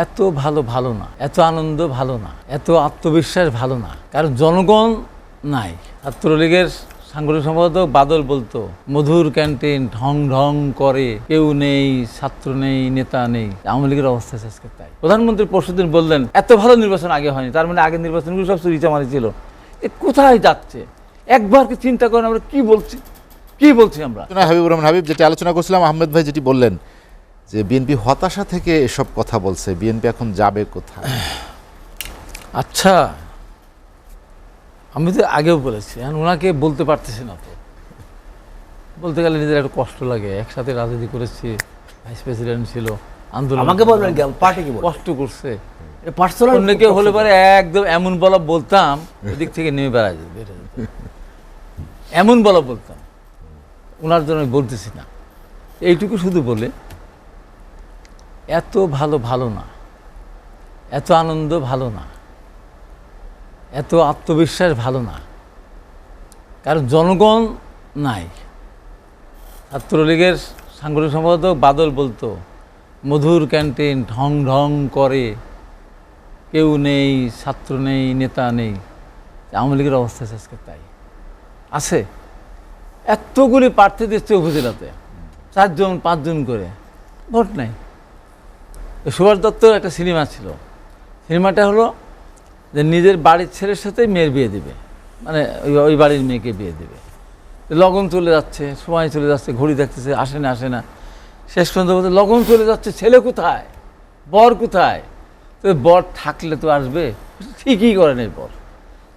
এত ভালো না, এত আনন্দ ভালো না, এত আত্মবিশ্বাস ভালো না, কারণ জনগণ নাই। ছাত্রলীগের সাংগঠনিক সম্পাদক বাদল বলতো, মধুর ক্যান্টিন ঢং ঢং করে, কেউ নেই, ছাত্র নেই, নেতা নেই। আওয়ামী লীগের অবস্থা আজকে তাই। প্রধানমন্ত্রী পরশুদিন বললেন এত ভালো নির্বাচন আগে হয়নি, তার মানে আগের নির্বাচনগুলো সব চুরিচামারি ছিল। এ কোথায় যাচ্ছে? একবার কি চিন্তা করেন আমরা কি বলছি আমরা? হাবিবুর রহমান হাবিব, যেটা আলোচনা করছিলাম, আহমেদ ভাই যেটি বললেন যে বিএনপি হতাশা থেকে এসব কথা বলছে, বিএনপি এখন যাবে কোথায়? আচ্ছা, আমি তো আগেও বলেছি, ওনাকে বলতে পারতেছি না। তো বলতে গেলে নিজের একটু কষ্ট লাগে। একসাথে রাজনীতি করেছি, ভাইস প্রেসিডেন্ট ছিল, আন্দোলন, আমাকে বলবেন পার্টিকে কষ্ট করছে। পার্সোনাল অন্য কেউ হলে পরে একদম এমন বলা বলতাম, এদিক থেকে নেমে বেড়ে যেত, এমন বলা বলতাম। ওনার জন্য আমি বলতেছি না, এইটুকু শুধু বলে, এত ভালো না, এত আনন্দ ভালো না, এত আত্মবিশ্বাস ভালো না, কারণ জনগণ নাই। ছাত্রলীগের সাংগঠনিক সম্পাদক বাদল বলতো, মধুর ক্যান্টিন ঢং ঢং করে, কেউ নেই, ছাত্র নেই, নেতা নেই। আওয়ামী লীগের অবস্থা আজকে তাই আছে। এতগুলি প্রার্থী দিচ্ছে উপজেলাতে, 4 জন 5 জন করে, ভোট নাই। সুভাষ দত্তর একটা সিনেমা ছিল, সিনেমাটা হলো যে নিজের বাড়ির ছেলের সাথে মেয়ের বিয়ে দিবে, মানে ওই বাড়ির মেয়েকে বিয়ে দিবে। লগন চলে যাচ্ছে, সময় চলে যাচ্ছে, ঘড়ি দেখতেছে, আসে না। শেষ পর্যন্ত বলতে লগন চলে যাচ্ছে, ছেলে কোথায়, বর কোথায়? তো বর থাকলে তো আসবে, ঠিকই করেন এই বর।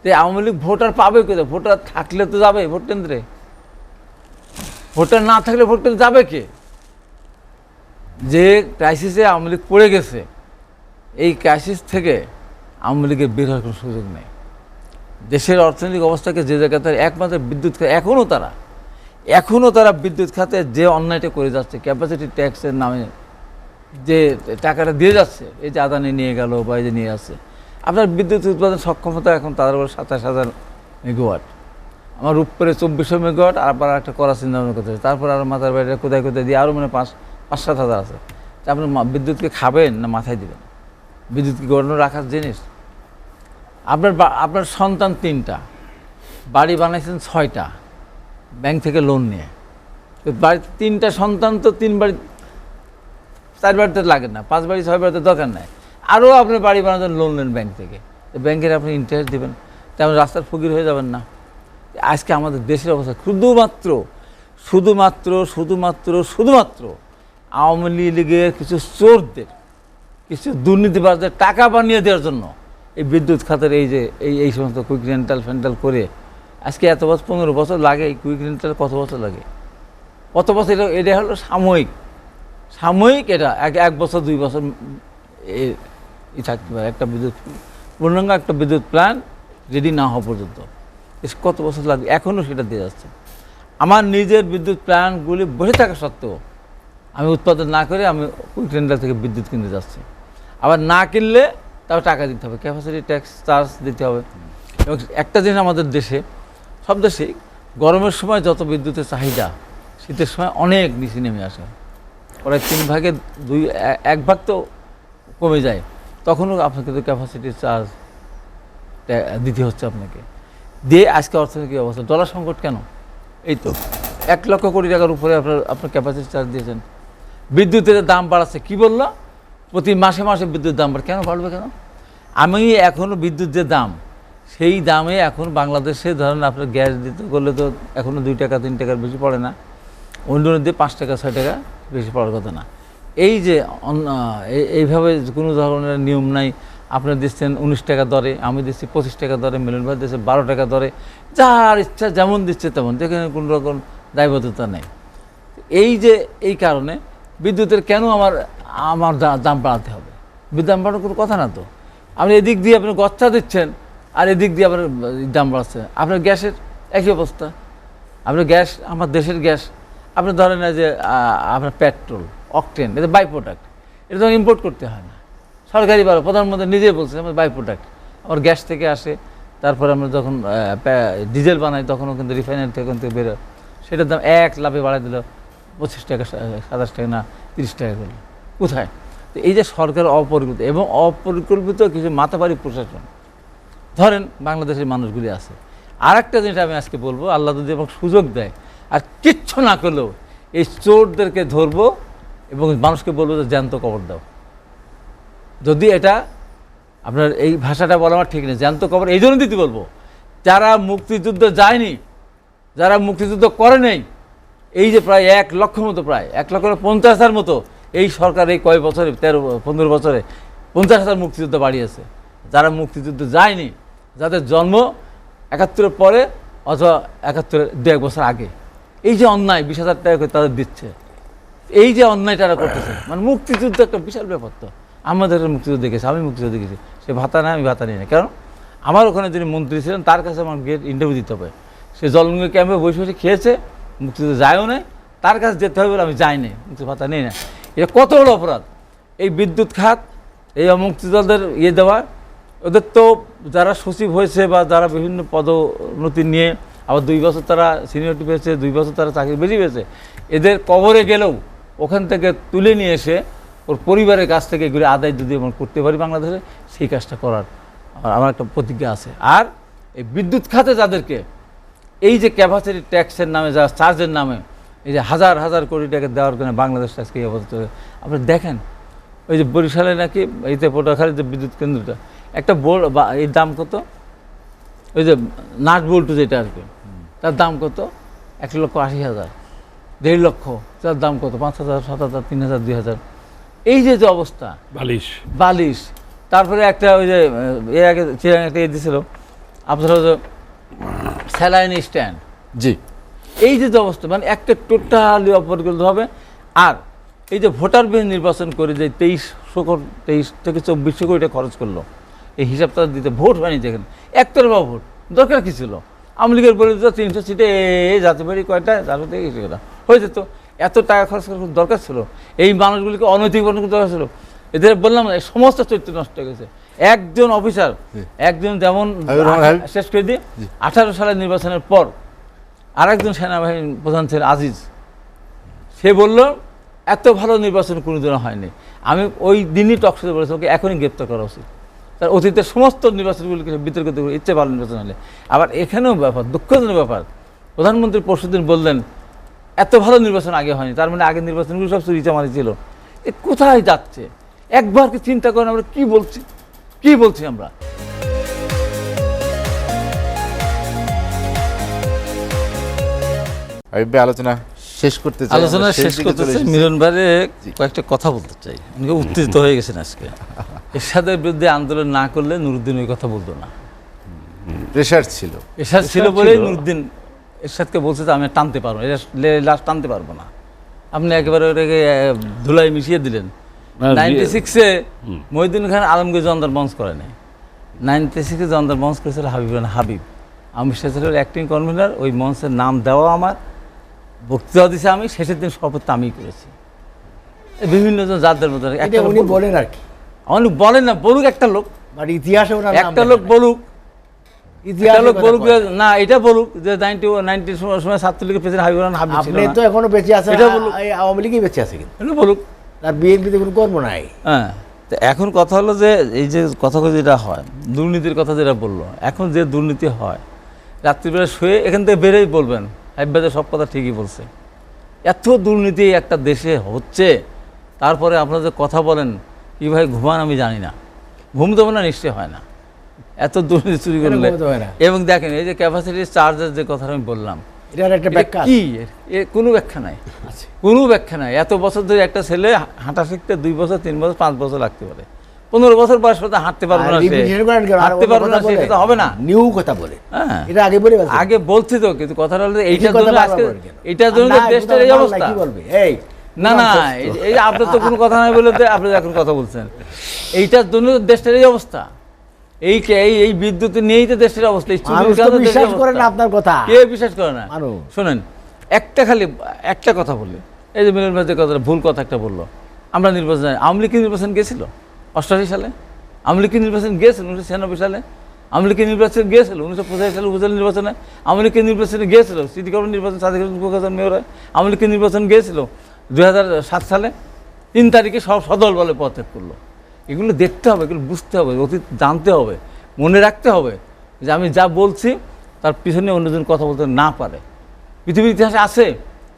তো আওয়ামী লীগ ভোটার পাবে কোথায়? ভোটার থাকলে তো যাবে ভোট কেন্দ্রে, ভোটার না থাকলে ভোট কেন্দ্রে যাবে কে? যে ক্রাইসিসে আওয়ামী লীগ পড়ে গেছে, এই ক্রাইসিস থেকে আওয়ামী লীগের বের হওয়ার কোনো সুযোগ নেই। দেশের অর্থনৈতিক অবস্থাকে যে জায়গাতে একমাত্র বিদ্যুৎ খাতে, এখনও তারা বিদ্যুৎ খাতে যে অন্যায়টা করে যাচ্ছে, ক্যাপাসিটি ট্যাক্সের নামে যে টাকাটা দিয়ে যাচ্ছে, এই যে আদানি নিয়ে গেল বা এই যে নিয়ে আসছে, আপনার বিদ্যুৎ উৎপাদন সক্ষমতা এখন তাদের উপর 27,000 মেগাওয়াট। আমার রূপপুরে 2400 মেগাওয়াট, আর আবার একটা করা চিন্তা ভাবনা করতে হবে। তারপর আরও মাথার বাইরে কোথায় দিয়ে আরও মানে 5-7 হাজার আছে। তা আপনি বিদ্যুৎকে খাবেন না মাথায় দেবেন? বিদ্যুৎ কি গড়ানো রাখার জিনিস? আপনার সন্তান 3টা, বাড়ি বানাইছেন 6টা ব্যাংক থেকে লোন নিয়ে। তো বাড়িতে 3টা সন্তান, তো 3 বাড়ি 4 বাড়িতে লাগে না, 5 বাড়ি 6 বাড়িতে দরকার নাই। আরও আপনি বাড়ি বানাতে লোন নেন ব্যাংক থেকে, তো ব্যাংকের আপনি ইন্টারেস্ট দেবেন, তেমন রাস্তার ফকির হয়ে যাবেন না? আজকে আমাদের দেশের অবস্থা শুধুমাত্র আওয়ামী লীগের কিছু চোরদের, কিছু দুর্নীতিবাজদের টাকা বানিয়ে দেওয়ার জন্য এই বিদ্যুৎ খাতের এই সমস্ত কুইক রেন্টাল ফেন্টাল করে আজকে এত বছর 15 বছর লাগে। এই কুইক রেন্টাল কত বছর লাগে? কত বছর? এটা হলো সাময়িক, এটা 1 বছর 2 বছর থাকতে পারে। একটা পূর্ণাঙ্গ একটা বিদ্যুৎ প্ল্যান্ট রেডি না হওয়া পর্যন্ত কত বছর লাগবে? এখনও সেটা দিয়ে যাচ্ছে। আমার নিজের বিদ্যুৎ প্ল্যান্টগুলি বসে থাকা সত্ত্বেও আমি উৎপাদন না করে আমি কুইক রেন্টাল থেকে বিদ্যুৎ কিনতে যাচ্ছি। আবার না কিনলে তাও টাকা দিতে হবে, ক্যাপাসিটি ট্যাক্স চার্জ দিতে হবে। এবং একটা জিনিস আমাদের দেশে, সব দেশেই গরমের সময় যত বিদ্যুতের চাহিদা, শীতের সময় অনেক নিচে নেমে আসে, প্রায় 3 ভাগের 1 ভাগ তো কমে যায়। তখনও আপনাকে তো ক্যাপাসিটি চার্জ দিতে হচ্ছে আপনাকে দিয়ে। আজকে অর্থনৈতিক অবস্থা, ডলার সংকট কেন? এই তো 1 লক্ষ কোটি টাকার উপরে আপনার ক্যাপাসিটি চার্জ দিয়েছেন। বিদ্যুতের দাম বাড়াচ্ছে, কি বললো? প্রতি মাসে বিদ্যুৎ দাম বাড়ে। কেন বাড়বে কেন? আমি এখনও বিদ্যুৎ যে দাম, সেই দামে এখন বাংলাদেশে ধরেন আপনার গ্যাস দিতে করলে তো এখনও 2 টাকা 3 টাকার বেশি পড়ে না, অন্য দিয়ে 5 টাকা 6 টাকা বেশি পড়ার কথা না। এই যে এইভাবে কোনো ধরনের নিয়ম নাই। আপনি দিচ্ছেন 19 টাকা দরে, আমি দিচ্ছি 25 টাকা দরে, মিলন ভাই দিচ্ছে 12 টাকা দরে, যার ইচ্ছা যেমন দিচ্ছে তেমন, যেখানে কোনো রকম দায়বদ্ধতা নেই। এই কারণে বিদ্যুতের কেন আমার দাম বাড়াতে হবে? বিদ্যুৎ দাম বাড়ানোর কোনো কথা না তো। আপনি এদিক দিয়ে আপনি গচ্ছা দিচ্ছেন, আর এদিক দিয়ে আপনার দাম বাড়াচ্ছে। আপনার গ্যাসের একই অবস্থা। আপনার গ্যাস, আমার দেশের গ্যাস, আপনি ধরেন না যে আপনার পেট্রোল, অকটেন, এটা বাই প্রোডাক্ট, এটা তো ইম্পোর্ট করতে হয় না। সরকারি প্রধানমন্ত্রী নিজে বলছে আমার বাই প্রোডাক্ট, আমার গ্যাস থেকে আসে। তারপরে আমরা যখন ডিজেল বানাই তখনও কিন্তু রিফাইনারি থেকে বেরোয়, সেটার দাম 1 লাফে বাড়াই দিল 25 টাকা, 27 টাকা না 30 টাকা করলো। কোথায়? তো এই যে সরকার অপরিকল্পিত এবং অপরিকল্পিত কিছু মাথাবাড়ি প্রশাসন, ধরেন বাংলাদেশের মানুষগুলি আছে। আর একটা জিনিস আমি আজকে বলবো, আল্লাহ যদি আমাকে সুযোগ দেয় আর কিচ্ছু না করলেও এই চোরদেরকে ধরবো এবং মানুষকে বলবো যে জ্যান্ত কবর দাও। যদি এটা আপনার এই ভাষাটা বলা আমার ঠিক নেই, জ্যান্ত কবর এই জন্য দিতে বলবো, যারা মুক্তিযুদ্ধ যায়নি, যারা মুক্তিযুদ্ধ করে নেই, এই যে প্রায় 1 লক্ষ মতো, প্রায় 1,50,000 মতো এই সরকার এই কয় বছরে 13-15 বছরে 50,000 মুক্তিযুদ্ধ বাড়িয়েছে। যারা মুক্তিযুদ্ধ যায়নি, যাদের জন্ম 71-এর পরে অথবা 71-এর 2-1 বছর আগে, এই যে অন্যায় 20,000 টাকা করে তাদের দিচ্ছে, এই যে অন্যায় তারা করতেছে, মানে মুক্তিযুদ্ধ একটা বিশাল ব্যাপার। তো আমাদের মুক্তিযুদ্ধ দেখেছি, আমি মুক্তিযুদ্ধ দেখেছি, সে ভাতা নেয়, আমি ভাতা নিই না। কারণ আমার ওখানে যিনি মন্ত্রী ছিলেন তার কাছে আমার গিয়ে ইন্টারভিউ দিতে হবে। সে জলঙ্গি ক্যাম্পে বসে বসে খেয়েছে, মুক্তিযুদ্ধ যায়ও না, তার কাছে যেতে হবে বলে আমি যাইনি, মুক্তি ভাতা নেই না। এটা কত বড় অপরাধ! এই বিদ্যুৎ খাত, এই মুক্তিযোদ্ধাদের দেওয়া, ওদের তো যারা সচিব হয়েছে বা যারা বিভিন্ন পদোন্নতি নিয়ে আবার 2 বছর তারা সিনিয়রিটি পেয়েছে, 2 বছর তারা চাকরি বেরিয়ে পেয়েছে, এদের কবরে গেলেও ওখান থেকে তুলে নিয়ে এসে ওর পরিবারের কাছ থেকে এগুলি আদায় যদি আমরা করতে পারি বাংলাদেশে, সেই কাজটা করার আমার একটা প্রতিজ্ঞা আছে। আর এই বিদ্যুৎ খাতে যাদেরকে এই যে ক্যাপাসিটি ট্যাক্সের নামে, যা চার্জের নামে এই যে হাজার হাজার কোটি টাকা দেওয়ার কারণে বাংলাদেশ আজকে এই অবস্থা, আপনি দেখেন ওই যে বরিশালে নাকি এইতে পটুয়াখালীর যে বিদ্যুৎ কেন্দ্রটা, একটা বোর্ড বা এর দাম কত, ওই যে নাট বল্টু যেটা আর কি, তার দাম কত 1,80,000, 1.5 লক্ষ, তার দাম কত 5,000, 7,000, 3,000, 2,000। এই যে যে অবস্থা, বালিশ। তারপরে একটা ওই যে এর আগে চিরাং একটা দিয়েছিল আপনারা যে স্যালাইন স্ট্যান্ড, জি, এই যে অবস্থা, মানে একটা টোটালি অপরিকল্পিত হবে। আর এই যে ভোটার বিল নির্বাচন করে যে 23 থেকে 2400 কোটি টাকা খরচ করলো, এই হিসাবটা দিতে ভোট হয়নি যেখানে, একতরফা ভোট, দরকার কী ছিল? আওয়ামী লীগের বলে দিত 300 সিটে এই জাতীয় পার্টি কয়টা, জাতীয় থেকে এসে কথা হয়ে যেত। এত টাকা খরচ করার দরকার ছিল? এই মানুষগুলিকে অনৈতিক দরকার ছিল? এদের বললাম সমস্ত চরিত্র নষ্ট হয়ে গেছে। একজন অফিসার, একজন যেমন শেষ করে দিয়ে 18 সালের নির্বাচনের পর আরেকজন সেনাবাহিনী প্রধান ছিলেন আজিজ, সে বলল এত ভালো নির্বাচন কোনোদিনও হয়নি। আমি ওই দিনই টকশোতে বলেছি ওকে এখনই গ্রেপ্তার করা উচিত। তার অতীতের সমস্ত নির্বাচনগুলিকে বিতর্কিত করে ইচ্ছে ভালো নির্বাচন হলে। আবার এখানেও ব্যাপার, দুঃখজনক ব্যাপার, প্রধানমন্ত্রী পরশুদিন বললেন এত ভালো নির্বাচন আগে হয়নি, তার মানে আগের নির্বাচনগুলো সব চুরিচামারি ছিল। এ কোথায় যাচ্ছে? একবার কি চিন্তা করেন আমরা কি বলছি আমরা? আলোচনা শেষ করতে চাই, আলোচনা শেষ করতে চাই, মিলন ভাইরে কয়েকটা কথা বলতে চাই। উনি উত্তেজিত হয়ে গেছেন আজকে। এরশাদের বিরুদ্ধে আন্দোলন না করলে নুরুদ্দিন ওই কথা বলতো না, প্রেশার ছিল বলেই নুরুদ্দিন এরশাদকে বলছে যে আমি টানতে পারবো, লাশ টানতে পারবো না। আপনি একেবারে ওটাকে ধুলাই মিশিয়ে দিলেন। 96-এ মহিউদ্দিন খান আলমগীর জনতার মঞ্চ করে নাই, 96-এ জনতার মঞ্চ করেছিল হাবিব। আমি সে ছিল অ্যাক্টিং কনভেনার, ওই মঞ্চের নাম দেওয়া আমার, বক্তৃতা দিয়েছে আমি, শেষের দিন শপথ আমি করেছি। বিভিন্ন জন যাদের মতো উনি বলেন আর কি, অনেক বলেন না, বলুক একটা লোক, ইতিহাসে একটা লোক বলুক, না এটা বলুক যে 90 সময় ছাত্রলীগের প্রেসিডেন্ট হাবিবুর রহমান হাবিব ছিল না, তো এখনো বেঁচে আছে, এটা বলুক, আওয়ামী লীগই বেঁচে আছে, কিন্তু এটা বলুক, তার বিএনপিতে কোনো কর্ম নাই। হ্যাঁ, তো এখন কথা হলো যে এই যে কথা যেটা হয়, দুর্নীতির কথা যেটা বললো, এখন যে দুর্নীতি হয় রাত্রিবেলা শুয়ে এখান থেকে বেরোই বলবেন হাবিবাদের সব কথা ঠিকই বলছে। এত দুর্নীতি একটা দেশে হচ্ছে, তারপরে আপনারা যে কথা বলেন কীভাবে ঘুমান আমি জানি না, ঘুম দেবো না নিশ্চয় হয় না এত দুর্নীতি চুরি করলে। এবং দেখেন এই যে ক্যাপাসিটি চার্জের যে কথা আমি বললাম, এটার একটা ব্যাখ্যা কি? এর কোনো ব্যাখ্যা নাই, কোনো ব্যাখ্যা নাই। এত বছর ধরে একটা ছেলে হাঁটা শিখতে 2 বছর 3 বছর 5 বছর লাগতে পারে, 15 বছর বয়স পর্যন্ত হাঁটতে পারবে না, হাঁটতে পারবে না, সেটা হবে না। নিউ কথা বলে, হ্যাঁ এটা আগে বলে আগে বলছি তো, কিন্তু কথাটা হলো এইটার জন্য আজকে, এইটার জন্য দেশটার এই অবস্থা। কি বলবে? এই না এই আপনার তো কোনো কথা নাই বলে আপনি এখন কথা বলছেন, এইটার জন্য দেশটার এই অবস্থা। এই বিদ্যুৎ নিয়েই তো দেশের অবস্থা। বিশ্বাস করে না আপনার কথা, কে বিশ্বাস করে না? শোনেন, একটা কথা বলি, এই যে মিলন ভাই যে কথাটা ভুল কথা একটা বললো, আমরা নির্বাচন, আওয়ামী লীগ নির্বাচন গিয়েছিল 88 সালে, আওয়ামী লীগ নির্বাচন গিয়েছিল 1996 সালে, আওয়ামী লীগ নির্বাচন গিয়েছিল 1985 সালে উপজেলা নির্বাচনে, আওয়ামী লীগ নির্বাচনে গিয়েছিল সিটি কর্পোরেশন নির্বাচন, সাদিক মেয়র হয়, আওয়ামী লীগ নির্বাচন গিয়েছিল 2007 সালে, 3 তারিখে সব সদল বলে পদত্যাগ করলো। এগুলো দেখতে হবে, এগুলো বুঝতে হবে, অতীত জানতে হবে, মনে রাখতে হবে যে আমি যা বলছি তার পিছনে অন্যজন কথা বলতে না পারে। পৃথিবীর ইতিহাসে আছে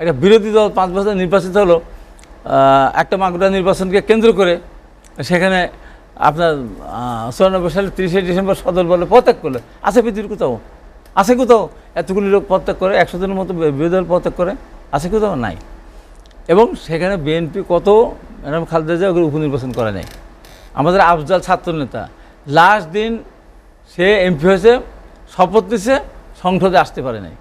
একটা বিরোধী দল 5 বছর নির্বাচিত হলো, একটা মাগুরা নির্বাচনকে কেন্দ্র করে সেখানে আপনার 94 সালে 30শে ডিসেম্বর সদল বলে পদত্যাগ করলো। আছে পৃথিবীর কোথাও? আছে কোথাও এতগুলি লোক পদত্যাগ করে? 100 জনের মতো বিরোধী দল পদত্যাগ করে? আছে কোথাও? নাই। এবং সেখানে বিএনপি কত ম্যাডাম খালেদা জিয়া ওগুলো উপনির্বাচন করে নাই। আমাদের আফজাল ছাত্রনেতা লাস্ট দিন সে এমপি হয়েছে, শপথ দিছে, সংসদে আসতে পারে নাই।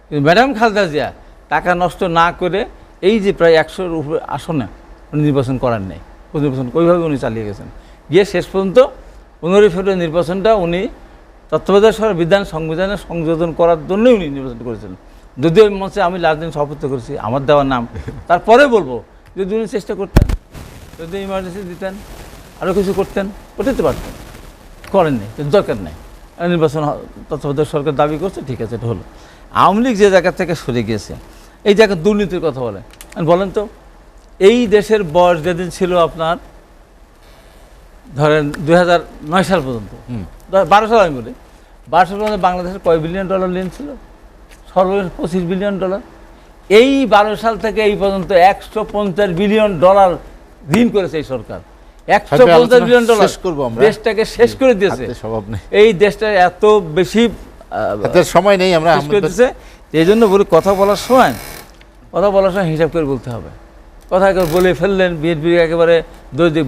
কিন্তু ম্যাডাম খালেদা জিয়া টাকা নষ্ট না করে এই যে প্রায় 100-র উপরে আসনে উনি নির্বাচন করার নেই, নির্বাচন ওইভাবে উনি চালিয়ে গেছেন। গিয়ে শেষ পর্যন্ত 15 ফেব্রুয়ারি নির্বাচনটা উনি তত্ত্বাবধায়ক সরকার বিধান সংবিধানে সংযোজন করার জন্যই উনি নির্বাচন করেছিলেন। যদিও ওই মঞ্চে আমি লাস্ট দিন শপথ করেছি আমার দেওয়ার নাম, তারপরে বলবো যদি উনি চেষ্টা করতেন, যদি ইমার্জেন্সি দিতেন, আরও কিছু করতেন, করতে পারতেন, করেননি, দরকার নেই। নির্বাচন তত্ত্বাবধায়ক সরকার দাবি করছে, ঠিক আছে, এটা হলো। আওয়ামী লীগ যে জায়গা থেকে সরে গিয়েছে, এই জায়গায় দুর্নীতির কথা বলে, বলেন তো এই দেশের বয়স যেদিন ছিল আপনার ধরেন 2009 সাল পর্যন্ত, 12 সাল আমি বলি, 12 সাল পর্যন্ত বাংলাদেশের কয় বিলিয়ন ডলার ঋণ ছিল? সর্বশেষ 25 বিলিয়ন ডলার। এই 12 সাল থেকে এই পর্যন্ত 150 বিলিয়ন ডলার ঋণ করেছে এই সরকার। 150 বিলিয়ন ডলার দেশটাকে শেষ করে দিয়েছে। এই দেশটা এত বেশি সময় নেই, আমরা শেষ করে দিয়েছে। এই জন্য বলি কথা বলার সময় হিসাব করে বলতে হবে। কথা বলে ফেললেন বিএনপি একেবারে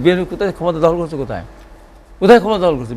বিএনপি কোথায় ক্ষমতা দখল করছে, কোথায় ক্ষমতা দখল করছে?